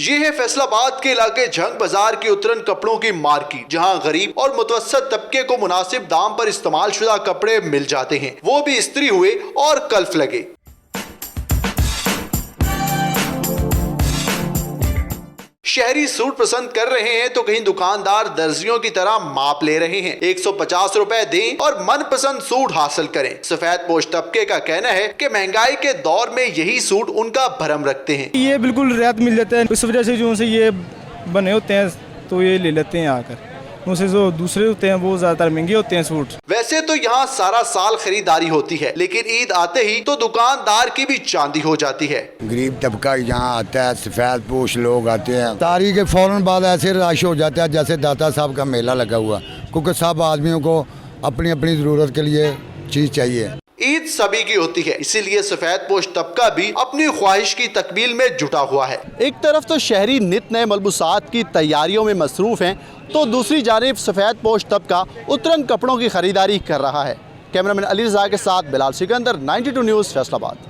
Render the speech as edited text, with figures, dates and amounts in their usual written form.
ये है फैसलाबाद के इलाके झंग बाजार की उतरन कपड़ों की मार्केट, जहां गरीब और मुतवस्सत तबके को मुनासिब दाम पर इस्तेमाल शुदा कपड़े मिल जाते हैं, वो भी इस्त्री हुए और कल्फ लगे। शहरी सूट पसंद कर रहे हैं तो कहीं दुकानदार दर्जियों की तरह माप ले रहे हैं। 150 रुपए दें और मनपसंद सूट हासिल करें। सफेद पोश तबके का कहना है कि महंगाई के दौर में यही सूट उनका भरम रखते हैं। ये बिल्कुल रियायत मिल जाता है, इस वजह से जो से ये बने होते हैं तो ये ले लेते हैं आकर। उनसे जो दूसरे होते हैं वो ज्यादातर महंगे होते हैं सूट। वैसे तो यहाँ सारा साल खरीदारी होती है, लेकिन ईद आते ही तो दुकानदार की भी चांदी हो जाती है। गरीब तबका यहाँ आता है, सफेद पोश लोग आते हैं। तारीख के फौरन बाद ऐसे रश हो जाता है जैसे दाता साहब का मेला लगा हुआ, क्योंकि सब आदमियों को अपनी अपनी जरूरत के लिए चीज चाहिए। ईद सभी की होती है, इसीलिए सफेद पोश तबका भी अपनी ख्वाहिश की तकमील में जुटा हुआ है। एक तरफ तो शहरी नित नए मलबूसात की तैयारियों में मसरूफ हैं, तो दूसरी जानिब सफेद पोश तबका उतरन कपड़ों की खरीदारी कर रहा है। कैमरामैन अली रज़ा के साथ बिलाल सिकंदर, 92 न्यूज़, फैसलाबाद।